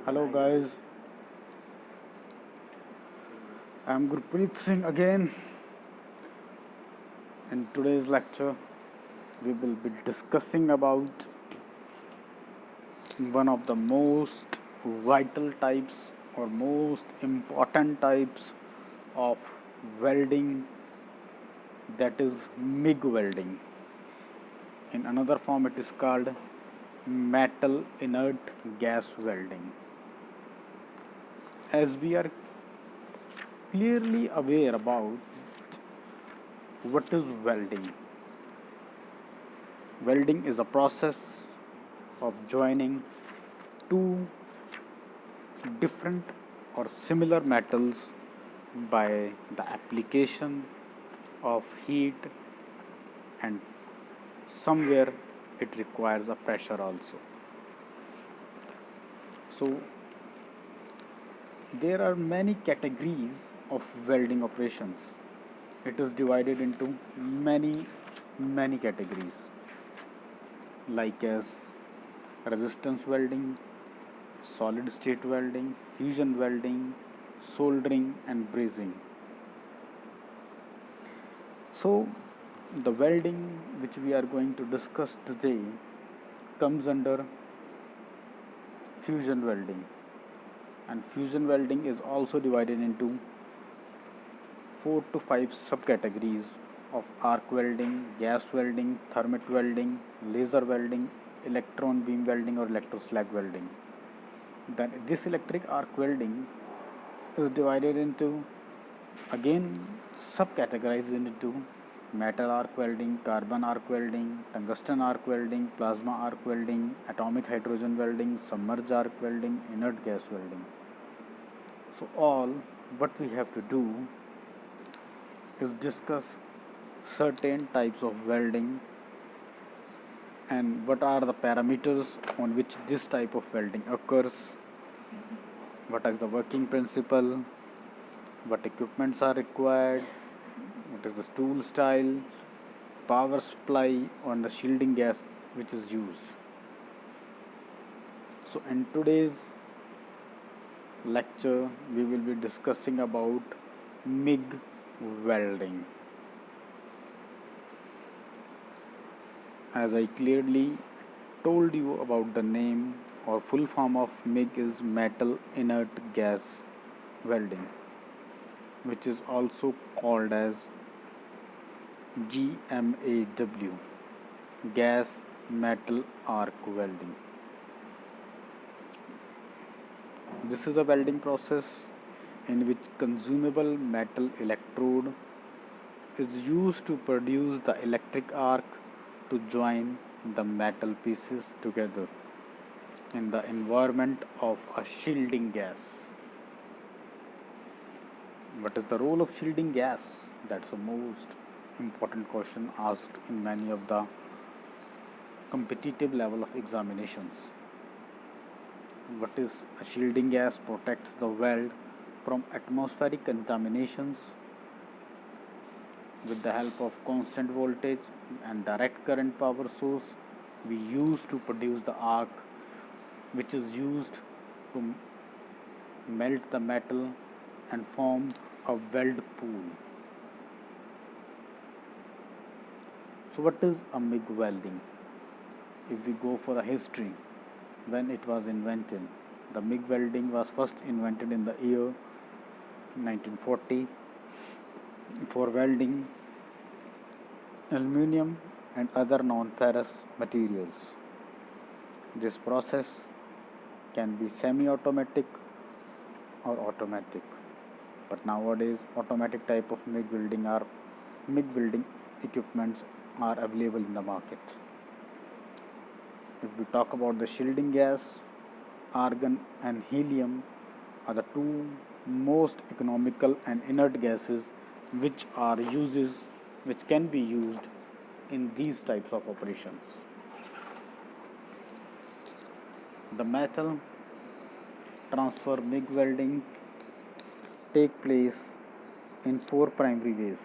Hello guys, I'm Gurpreet Singh again. In today's lecture, we will be discussing about one of the most vital types or most important types of welding, that is MIG welding. In another form, it is called metal inert gas welding. As we are clearly aware about what is welding, welding is a process of joining two different or similar metals by the application of heat, and somewhere it requires a pressure also. So there are many categories of welding operations. It is divided into many categories, like as resistance welding, solid state welding, fusion welding, soldering and brazing. So the welding which we are going to discuss today comes under fusion welding, and fusion welding is also divided into 4 to 5 subcategories of arc welding, gas welding, thermite welding, laser welding, electron beam welding or electroslag welding. Then this electric arc welding is divided into, again, subcategorized into metal arc welding, carbon arc welding, tungsten arc welding, plasma arc welding, atomic hydrogen welding, submerged arc welding, inert gas welding. So all what we have to do is discuss certain types of welding and what are the parameters on which this type of welding occurs, what is the working principle, what equipments are required, what is the tool style, power supply on the shielding gas which is used. So in today's lecture we will be discussing about MIG welding. As I clearly told you about the name, or full form of MIG is metal inert gas welding, which is also called as GMAW, gas metal arc welding. This is a welding process in which consumable metal electrode is used to produce the electric arc to join the metal pieces together in the environment of a shielding gas. What is the role of shielding gas? That's the most important question asked in many of the competitive level of examinations. What is a shielding gas? Protects the weld from atmospheric contaminations with the help of constant voltage and direct current power source we use to produce the arc, which is used to melt the metal and form a weld pool. So what is a MIG welding? If we go for the history, when it was invented, the MIG welding was first invented in the year 1940 for welding aluminum and other non-ferrous materials. This process can be semi-automatic or automatic, but nowadays automatic type of MIG welding equipments are available in the market. If we talk about the shielding gas, argon and helium are the two most economical and inert gases which can be used in these types of operations. The metal transfer MIG welding take place in four primary ways,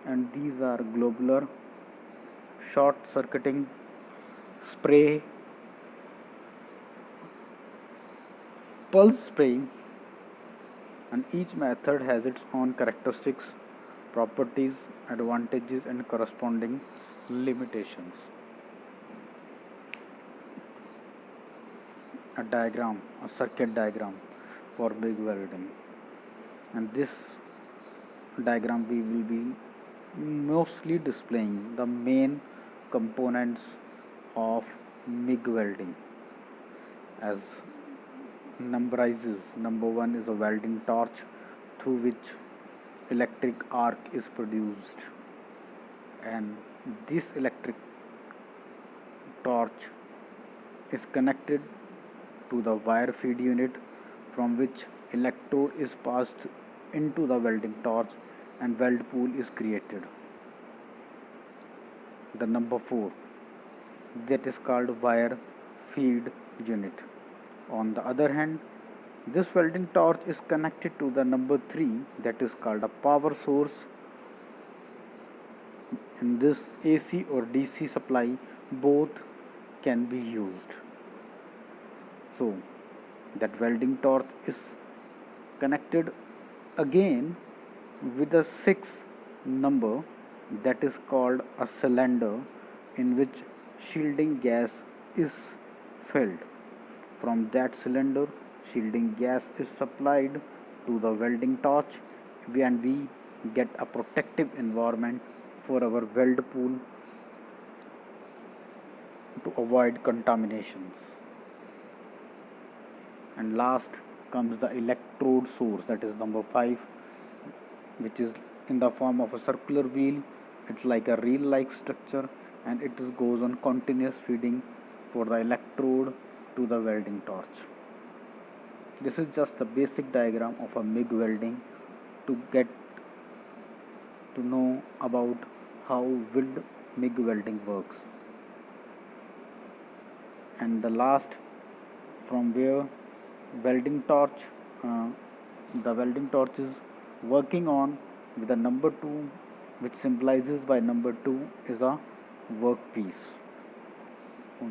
and these are globular, short circuiting, spray, pulse spray, and each method has its own characteristics, properties, advantages, and corresponding limitations. A diagram, a circuit diagram for MIG welding, and this diagram we will be mostly displaying the main components of MIG welding as numberizes. Number one is a welding torch through which electric arc is produced, and this electric torch is connected to the wire feed unit from which electrode is passed into the welding torch and weld pool is created. The number 4, that is called wire feed unit. On the other hand, this welding torch is connected to the number 3, that is called a power source. In this AC or DC supply both can be used. So that welding torch is connected again with a 6 number, that is called a cylinder, in which shielding gas is filled. From that cylinder, shielding gas is supplied to the welding torch, and we get a protective environment for our weld pool to avoid contaminations. And last comes the electrode source, that is number 5, which is in the form of a circular wheel. It's like a reel like structure, and it goes on continuous feeding for the electrode to the welding torch. This is just the basic diagram of a MIG welding to get to know about how MIG welding works. And the last, from where welding torch, the welding torch is working on with the number 2, which symbolizes by number 2 is a workpiece,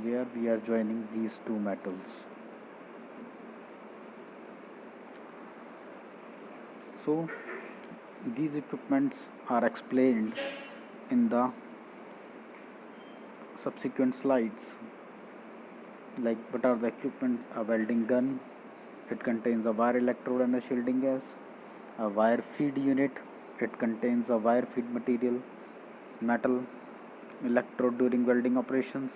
where we are joining these two metals. So these equipments are explained in the subsequent slides. Like, what are the equipment? A welding gun, it contains a wire electrode and a shielding gas. A wire feed unit, it contains a wire feed material, metal, electrode during welding operations.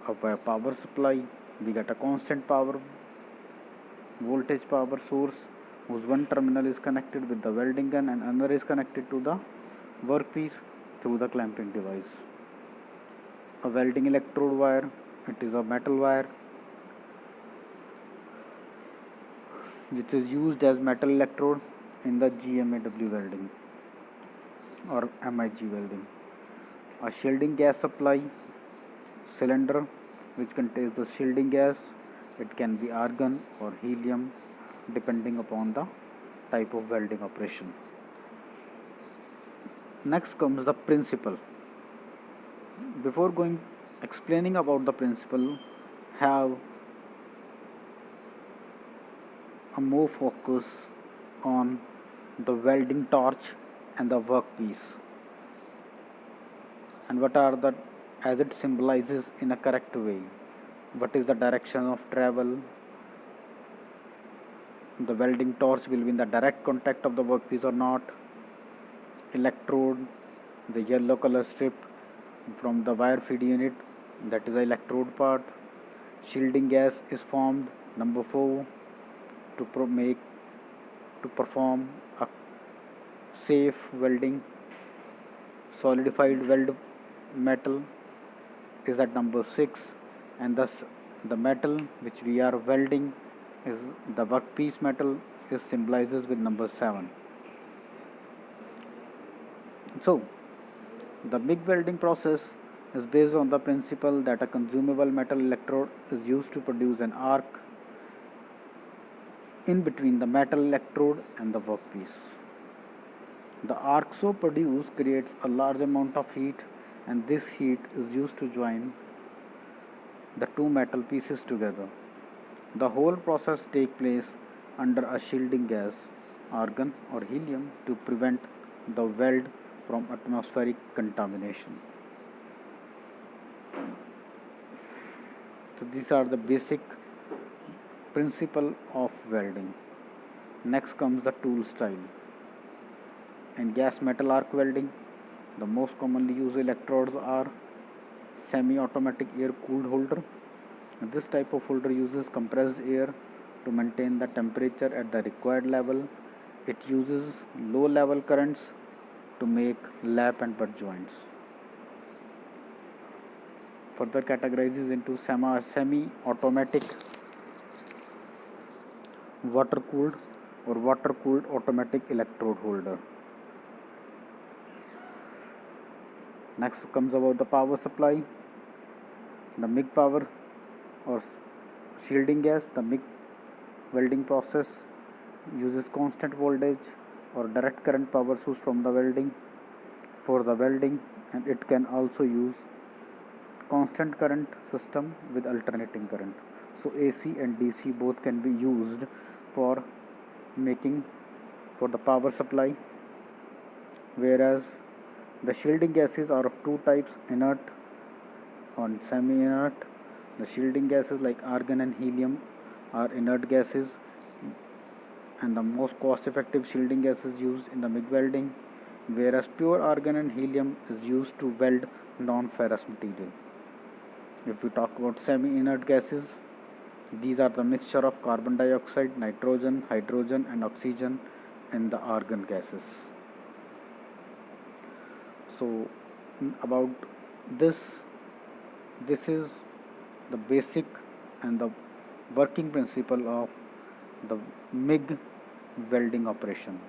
A power supply, we get a constant power voltage power source whose one terminal is connected with the welding gun and another is connected to the workpiece through the clamping device. A welding electrode wire, it is a metal wire which is used as metal electrode in the GMAW welding or MIG welding. A shielding gas supply cylinder which contains the shielding gas. It can be argon or helium depending upon the type of welding operation. Next comes the principle. Before explaining about the principle, have a more focus on the welding torch and the workpiece, and what are the, as it symbolizes in a correct way, what is the direction of travel. The welding torch will be in the direct contact of the workpiece or not. Electrode, the yellow color strip from the wire feed unit, that is the electrode part. Shielding gas is formed, number 4, to perform a safe welding. Solidified weld metal is at number 6, and thus the metal which we are welding is the workpiece metal, is symbolizes with number 7. So the MIG welding process is based on the principle that a consumable metal electrode is used to produce an arc in between the metal electrode and the workpiece. The arc so produced creates a large amount of heat, and this heat is used to join the two metal pieces together. The whole process takes place under a shielding gas, argon or helium to prevent the weld from atmospheric contamination. So these are the basic principle of welding. Next comes the tool style. In gas metal arc welding, the most commonly used electrodes are semi-automatic air-cooled holder. This type of holder uses compressed air to maintain the temperature at the required level. It uses low level currents to make lap and butt joints. Further categorizes into semi-automatic water-cooled or water-cooled automatic electrode holder. Next comes about the power supply. The MIG power or shielding gas, the MIG welding process uses constant voltage or direct current power source from the welding for the welding, and it can also use constant current system with alternating current. So AC and DC both can be used for making for the power supply, whereas the shielding gases are of two types, inert and semi-inert. The shielding gases like argon and helium are inert gases, and the most cost-effective shielding gases used in the MIG welding, whereas pure argon and helium is used to weld non-ferrous material. If we talk about semi-inert gases, these are the mixture of carbon dioxide, nitrogen, hydrogen and oxygen in the argon gases. So about this is the basic and the working principle of the MIG welding operation.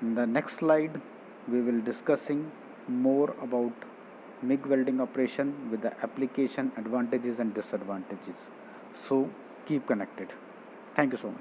In the next slide we will discussing more about MIG welding operation with the application advantages and disadvantages. So keep connected. Thank you so much.